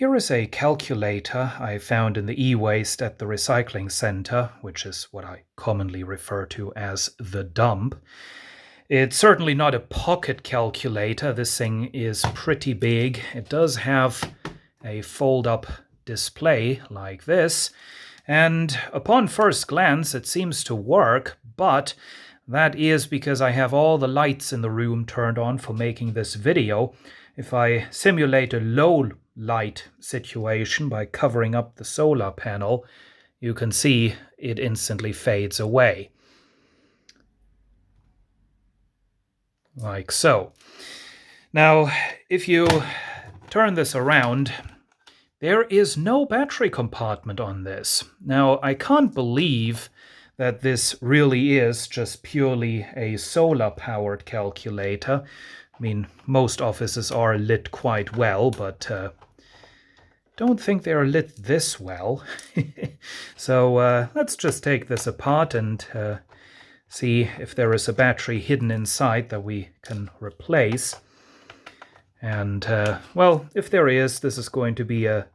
Here is a calculator I found in the e-waste at the recycling center, which is what I commonly refer to as the dump. It's certainly not a pocket calculator. This thing is pretty big. It does have a fold-up display like this, and upon first glance it seems to work, but that is because I have all the lights in the room turned on for making this video. If I simulate a low light situation by covering up the solar panel, you can see it instantly fades away. Like so. Now, if you turn this around, there is no battery compartment on this. Now, I can't believe that this really is just purely a solar-powered calculator. I mean, most offices are lit quite well, but don't think they're lit this well. So let's just take this apart and see if there is a battery hidden inside that we can replace. And, well, if there is, this is going to be a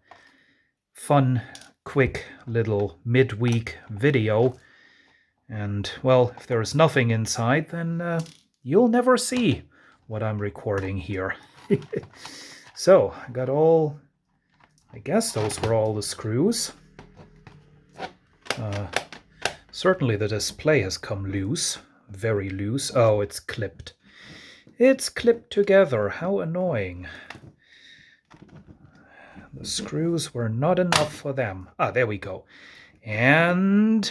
fun, quick little midweek video. And, well, if there is nothing inside, then you'll never see what I'm recording here. So, I got all, I guess those were all the screws. Certainly the display has come loose, very loose. Oh, it's clipped. It's clipped together. How annoying. The screws were not enough for them. Ah, there we go. And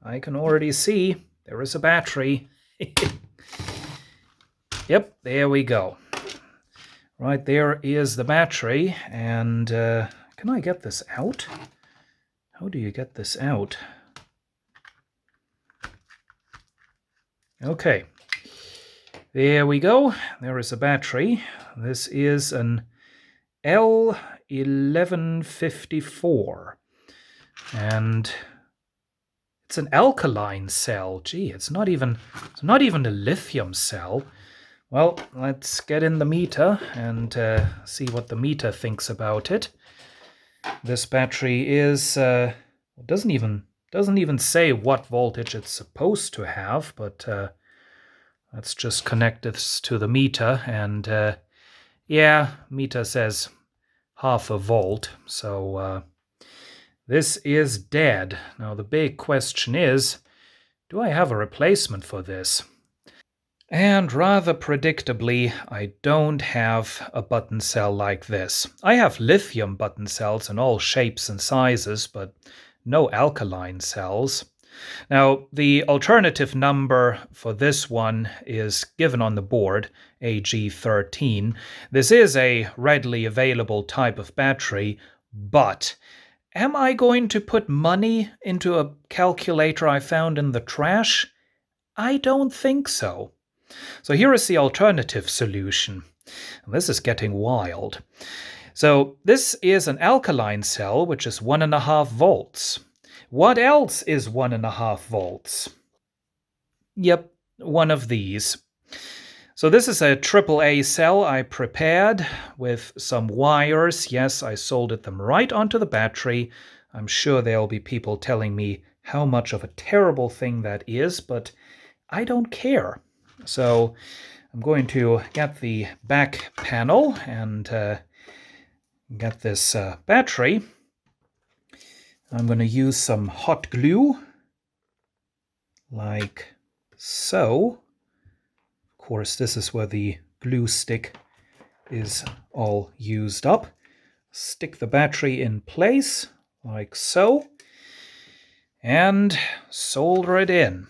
I can already see there is a battery. Yep, there we go. Right there is the battery. And can I get this out? How do you get this out? Okay. There we go. There is a battery. This is an L1154. And it's an alkaline cell. Gee, it's not even a lithium cell. Well, let's get in the meter and see what the meter thinks about it. This battery is doesn't even say what voltage it's supposed to have, but let's just connect this to the meter, and yeah, meter says 0.5 volt, so this is dead. Now the big question is, do I have a replacement for this? And rather predictably, I don't have a button cell like this. I have lithium button cells in all shapes and sizes, but no alkaline cells. Now, the alternative number for this one is given on the board, AG13. This is a readily available type of battery, but am I going to put money into a calculator I found in the trash? I don't think so. So here is the alternative solution. This is getting wild. So this is an alkaline cell, which is 1.5 volts. What else is 1.5 volts? Yep, one of these. So this is a AAA cell I prepared with some wires. Yes, I soldered them right onto the battery. I'm sure there'll be people telling me how much of a terrible thing that is, but I don't care. So I'm going to get the back panel and get this battery. I'm going to use some hot glue, like so. Of course, this is where the glue stick is all used up. Stick the battery in place, like so, and solder it in.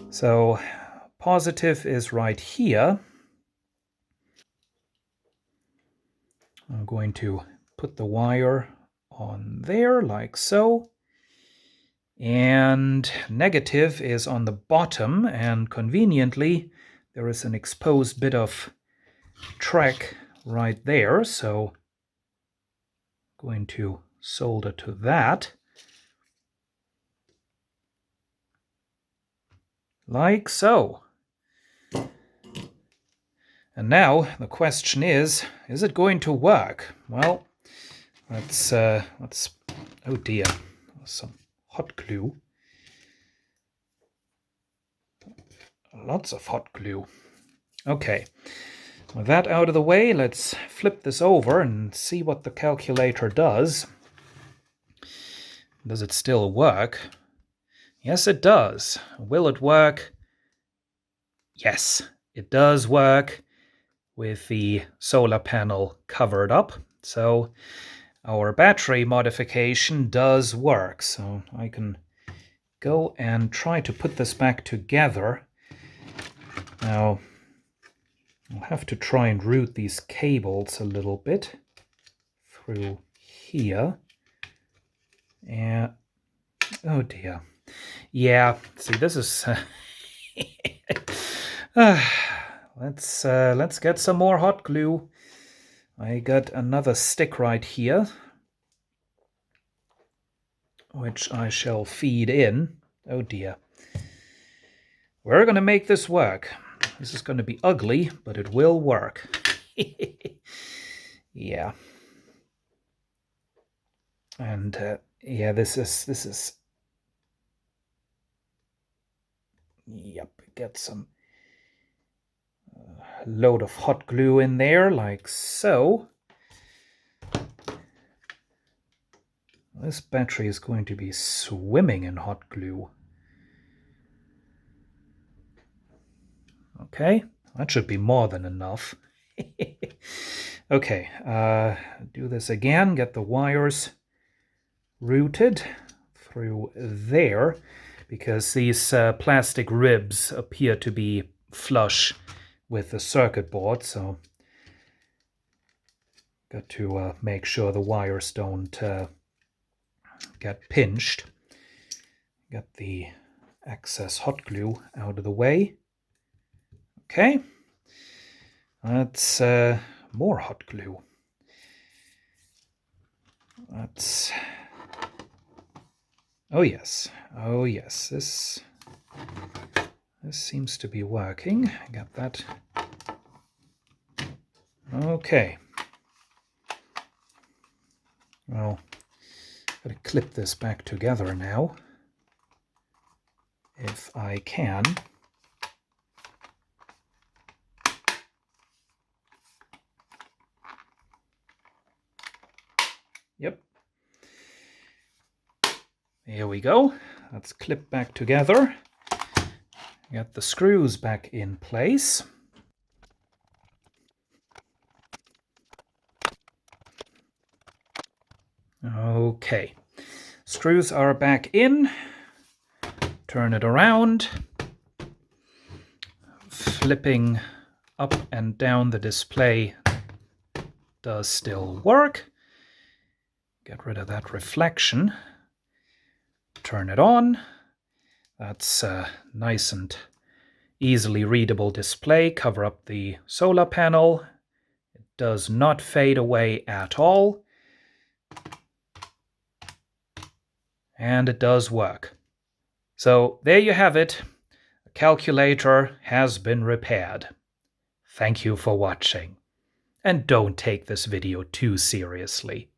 So positive is right here. I'm going to put the wire on there like so, and negative is on the bottom, and conveniently there is an exposed bit of track right there, so I'm going to solder to that like so. And now the question is it going to work? Well, let's oh dear, some hot glue. Lots of hot glue. Okay, with that out of the way, let's flip this over and see what the calculator does. Does it still work? Yes, it does. Will it work? Yes, it does work with the solar panel covered up. So our battery modification does work. So I can go and try to put this back together. Now, I'll have to try and route these cables a little bit through here. And oh dear. Yeah, see, this is let's get some more hot glue. I got another stick right here, which I shall feed in. Oh dear. We're going to make this work. This is going to be ugly, but it will work. Yeah. And yeah, this is yep, get some load of hot glue in there, like so. This battery is going to be swimming in hot glue. Okay, that should be more than enough. Okay, do this again, get the wires routed through there, because these plastic ribs appear to be flush with the circuit board, so got to make sure the wires don't get pinched. Get the excess hot glue out of the way. Okay, that's more hot glue. That's oh yes, this seems to be working. Got that. Okay. Well, gotta clip this back together now, if I can. Yep. Here we go. Let's clip back together. Get the screws back in place. Okay. Screws are back in. Turn it around. Flipping up and down the display does still work. Get rid of that reflection. Turn it on. That's a nice and easily readable display. Cover up the solar panel. It does not fade away at all. And it does work. So there you have it. The calculator has been repaired. Thank you for watching. And don't take this video too seriously.